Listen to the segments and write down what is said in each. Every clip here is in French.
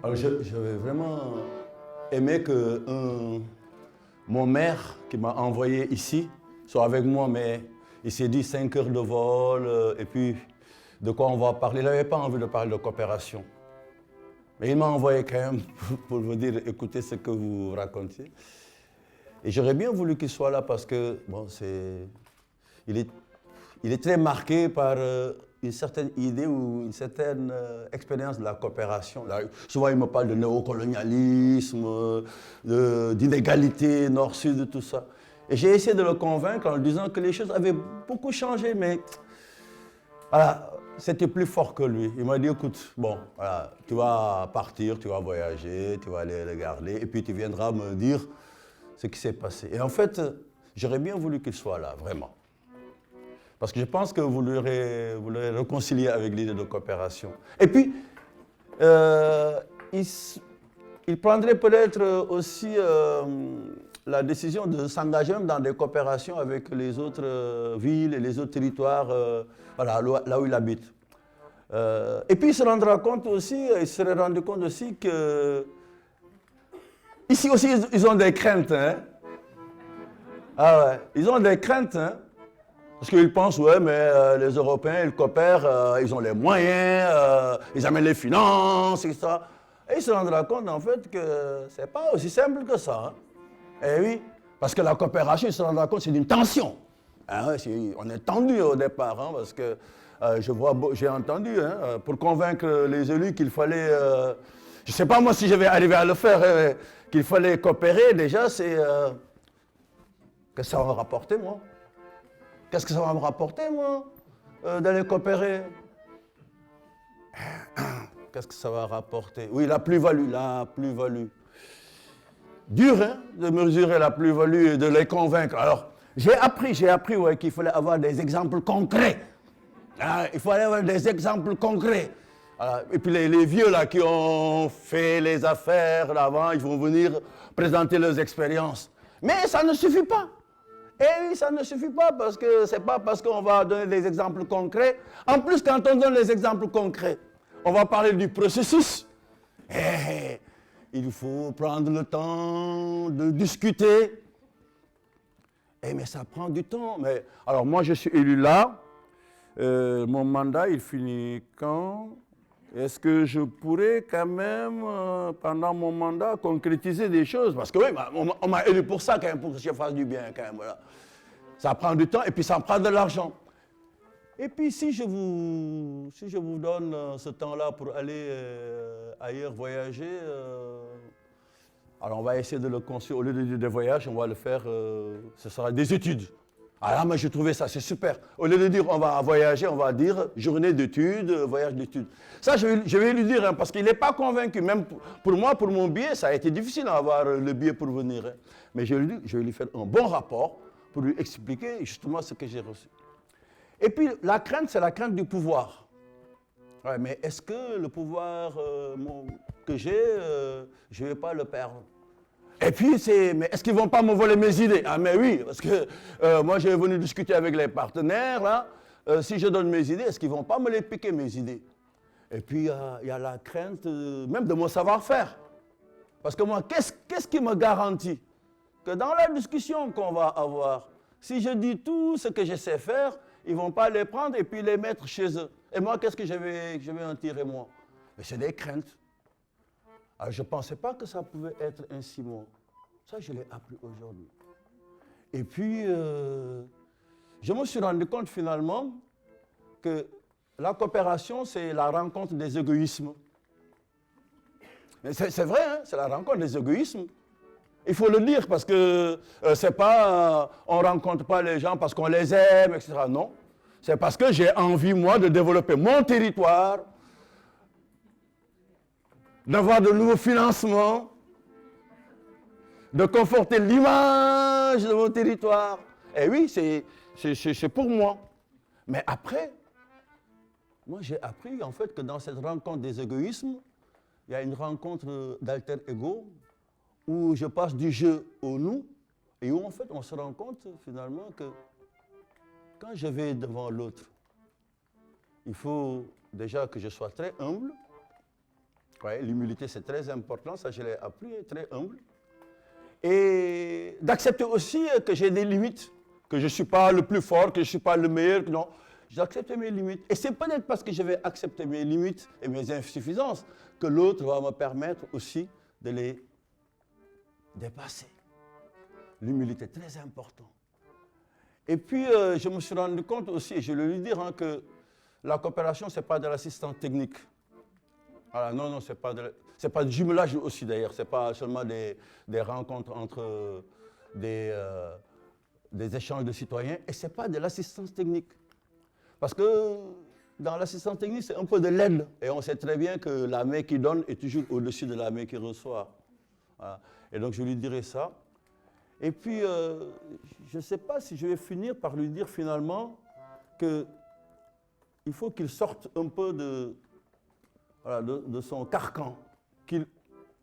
Alors, j'avais vraiment aimé que mon maire qui m'a envoyé ici soit avec moi, mais il s'est dit 5 heures de vol, et puis de quoi on va parler. Il n'avait pas envie de parler de coopération. Mais il m'a envoyé quand même pour vous dire, écoutez ce que vous racontiez. Et j'aurais bien voulu qu'il soit là parce que, bon, il est très marqué par une certaine idée ou une certaine expérience de la coopération. Là, souvent, il me parle de néocolonialisme, d'inégalité nord-sud, tout ça. Et j'ai essayé de le convaincre en lui disant que les choses avaient beaucoup changé, mais voilà, c'était plus fort que lui. Il m'a dit, écoute, bon, voilà, tu vas partir, tu vas voyager, tu vas aller regarder, et puis tu viendras me dire ce qui s'est passé. Et en fait, j'aurais bien voulu qu'il soit là, vraiment. Parce que je pense que vous l'aurez réconcilié avec l'idée de coopération. Et puis, il prendrait peut-être aussi la décision de s'engager même dans des coopérations avec les autres villes et les autres territoires, voilà, là où il habite. Et puis, il se rendra compte aussi, il se serait rendu compte aussi que ici aussi, ils ont des craintes. Hein? Ah ouais, ils ont des craintes. Hein? Parce qu'ils pensent, ouais, mais les Européens, ils coopèrent, ils ont les moyens, ils amènent les finances, etc. Et ils se rendront compte, en fait, que c'est pas aussi simple que ça. Hein? Eh oui, parce que la coopération, ils se rendront compte, c'est une tension. Hein, on est tendu au départ, hein, parce que j'ai entendu, hein, pour convaincre les élus qu'il fallait, je ne sais pas moi si je vais arriver à le faire, qu'il fallait coopérer, déjà, c'est que ça va me rapporter, moi. Qu'est-ce que ça va me rapporter, moi, d'aller coopérer? Qu'est-ce que ça va rapporter? Oui, la plus-value, la plus-value. Dur, hein, de mesurer la plus-value et de les convaincre. Alors, j'ai appris ouais, qu'il fallait avoir des exemples concrets. Hein, il fallait avoir des exemples concrets. Et puis les vieux là qui ont fait les affaires là avant, ils vont venir présenter leurs expériences. Mais ça ne suffit pas. Et oui, ça ne suffit pas parce que c'est pas parce qu'on va donner des exemples concrets. En plus, quand on donne les exemples concrets, on va parler du processus. Et il faut prendre le temps de discuter. Mais ça prend du temps. Mais, alors moi, je suis élu là. Mon mandat, il finit quand? Est-ce que je pourrais quand même, pendant mon mandat, concrétiser des choses? Parce que oui, on m'a élu pour ça, quand même, pour que je fasse du bien, quand même. Voilà. Ça prend du temps et puis ça prend de l'argent. Et puis si je vous donne ce temps-là pour aller ailleurs voyager, alors on va essayer de le construire. Au lieu de dire des voyages, on va le faire, ce sera des études. Alors moi j'ai trouvé ça, c'est super. Au lieu de dire on va voyager, on va dire journée d'études, voyage d'études. Ça je vais lui dire, hein, parce qu'il n'est pas convaincu. Même pour moi, pour mon billet, ça a été difficile d'avoir le billet pour venir. Hein. Mais je vais lui faire un bon rapport pour lui expliquer justement ce que j'ai reçu. Et puis la crainte, c'est la crainte du pouvoir. Ouais, mais est-ce que le pouvoir que j'ai, je ne vais pas le perdre? Et puis, mais est-ce qu'ils ne vont pas me voler mes idées? Ah, mais oui, parce que moi, j'ai venu discuter avec les partenaires, là. Si je donne mes idées, est-ce qu'ils ne vont pas me les piquer, mes idées? Et puis, il y a la crainte même de mon savoir-faire. Parce que moi, qu'est-ce qui me garantit que dans la discussion qu'on va avoir, si je dis tout ce que je sais faire, ils ne vont pas les prendre et puis les mettre chez eux. Et moi, qu'est-ce que je vais en tirer, moi? Mais c'est des craintes. Alors, je ne pensais pas que ça pouvait être ainsi, moi. Ça, je l'ai appris aujourd'hui. Et puis, je me suis rendu compte finalement que la coopération, c'est la rencontre des égoïsmes. Mais c'est vrai, hein, c'est la rencontre des égoïsmes. Il faut le dire parce que c'est pas, on ne rencontre pas les gens parce qu'on les aime, etc. Non, c'est parce que j'ai envie, moi, de développer mon territoire, d'avoir de nouveaux financements, de conforter l'image de mon territoire. Et oui, c'est pour moi. Mais après, moi j'ai appris en fait que dans cette rencontre des égoïsmes, il y a une rencontre d'alter ego où je passe du je au nous et où en fait on se rend compte finalement que quand je vais devant l'autre, il faut déjà que je sois très humble. Ouais, l'humilité, c'est très important, ça je l'ai appris, très humble. Et d'accepter aussi que j'ai des limites, que je ne suis pas le plus fort, que je ne suis pas le meilleur, non. J'accepte mes limites. Et c'est peut-être parce que je vais accepter mes limites et mes insuffisances que l'autre va me permettre aussi de les dépasser. L'humilité est très importante. Et puis, je me suis rendu compte aussi, et je vais lui dire, hein, que la coopération, ce n'est pas de l'assistance technique. Voilà, non, ce n'est pas du jumelage aussi d'ailleurs, ce n'est pas seulement des rencontres entre des échanges de citoyens, et ce n'est pas de l'assistance technique. Parce que dans l'assistance technique, c'est un peu de l'aide, et on sait très bien que la main qui donne est toujours au-dessus de la main qui reçoit. Voilà. Et donc je lui dirai ça. Et puis, je ne sais pas si je vais finir par lui dire finalement qu'il faut qu'il sorte un peu de son carcan, qu'il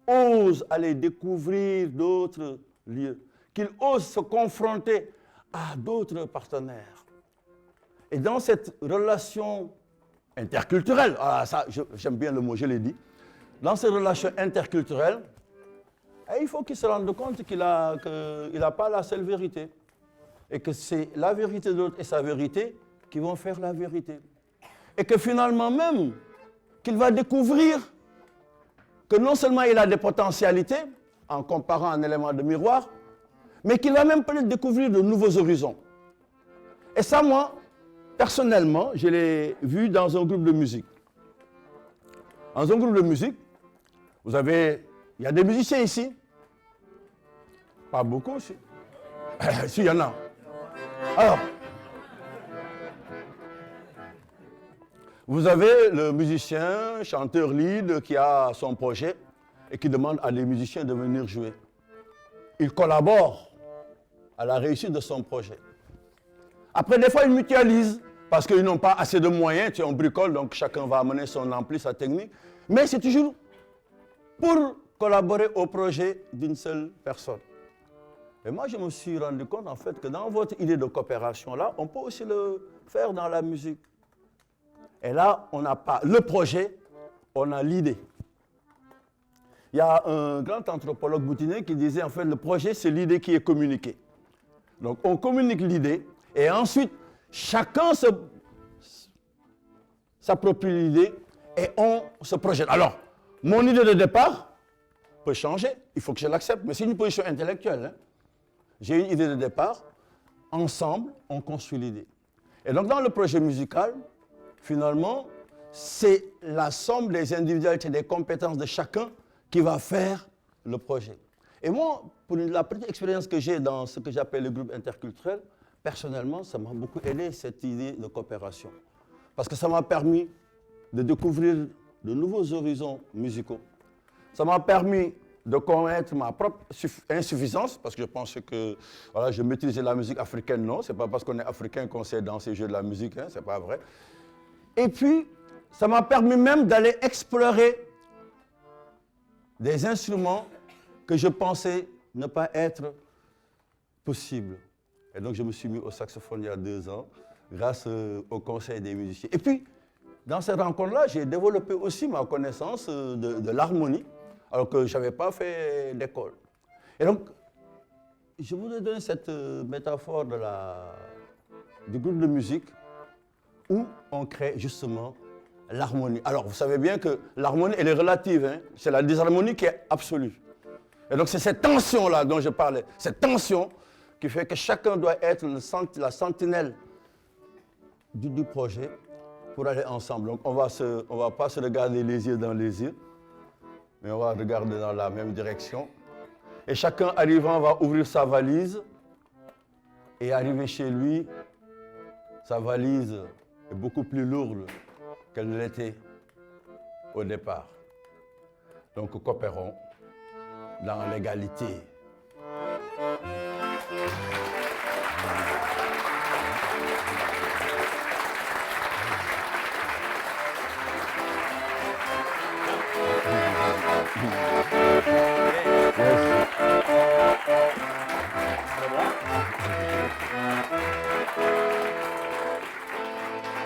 ose aller découvrir d'autres lieux, qu'il ose se confronter à d'autres partenaires. Et dans cette relation interculturelle, ça, j'aime bien le mot, je l'ai dit, dans cette relation interculturelle, il faut qu'il se rende compte qu'il n'a pas la seule vérité. Et que c'est la vérité de l'autre et sa vérité qui vont faire la vérité. Et que finalement même, qu'il va découvrir que non seulement il a des potentialités, en comparant un élément de miroir, mais qu'il va même peut-être découvrir de nouveaux horizons. Et ça, moi, personnellement, je l'ai vu dans un groupe de musique. Dans un groupe de musique, il y a des musiciens ici. Pas beaucoup, si. Si, il y en a. Alors, vous avez le musicien, chanteur lead qui a son projet et qui demande à des musiciens de venir jouer. Il collabore à la réussite de son projet. Après, des fois, ils mutualisent parce qu'ils n'ont pas assez de moyens. Tu sais, on bricole, donc chacun va amener son ampli, sa technique. Mais c'est toujours pour collaborer au projet d'une seule personne. Et moi, je me suis rendu compte, en fait, que dans votre idée de coopération, là, on peut aussi le faire dans la musique. Et là, on n'a pas le projet, on a l'idée. Il y a un grand anthropologue boutinier qui disait, en fait, le projet, c'est l'idée qui est communiquée. Donc, on communique l'idée, et ensuite, chacun s'approprie l'idée, et on se projette. Alors, mon idée de départ peut changer, il faut que je l'accepte, mais c'est une position intellectuelle. Hein. J'ai une idée de départ, ensemble, on construit l'idée. Et donc, dans le projet musical, finalement, c'est la somme des individualités, des compétences de chacun qui va faire le projet. Et moi, pour la petite expérience que j'ai dans ce que j'appelle le groupe interculturel, personnellement, ça m'a beaucoup aidé, cette idée de coopération. Parce que ça m'a permis de découvrir de nouveaux horizons musicaux. Ça m'a permis de connaître ma propre insuffisance, parce que je pense que voilà, je maîtrisais la musique africaine, non. Ce n'est pas parce qu'on est africain qu'on sait danser et jouer de la musique, hein, ce n'est pas vrai. Et puis, ça m'a permis même d'aller explorer des instruments que je pensais ne pas être possibles. Et donc, je me suis mis au saxophone il y a 2 ans, grâce au conseil des musiciens. Et puis, dans cette rencontre-là, j'ai développé aussi ma connaissance de l'harmonie, alors que je n'avais pas fait d'école. Et donc, je voudrais donner cette métaphore du groupe de musique où on crée justement l'harmonie. Alors, vous savez bien que l'harmonie, elle est relative, hein? C'est la disharmonie qui est absolue. Et donc, c'est cette tension-là dont je parlais, cette tension qui fait que chacun doit être la sentinelle du projet pour aller ensemble. Donc, on ne va pas se regarder les yeux dans les yeux, mais on va regarder dans la même direction. Et chacun arrivant va ouvrir sa valise et arriver chez lui, sa valise est beaucoup plus lourde qu'elle ne l'était au départ. Donc coopérons dans l'égalité.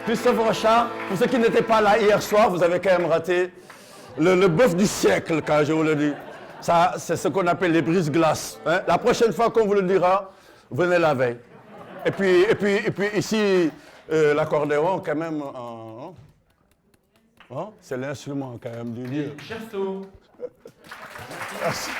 Christophe Rochard, pour ceux qui n'étaient pas là hier soir, vous avez quand même raté le bœuf du siècle, quand je vous le dis. Ça, c'est ce qu'on appelle les brise-glaces. Hein. La prochaine fois qu'on vous le dira, venez la veille. Et puis ici, l'accordéon, quand même, c'est l'instrument quand même du lieu. Chesto. Merci.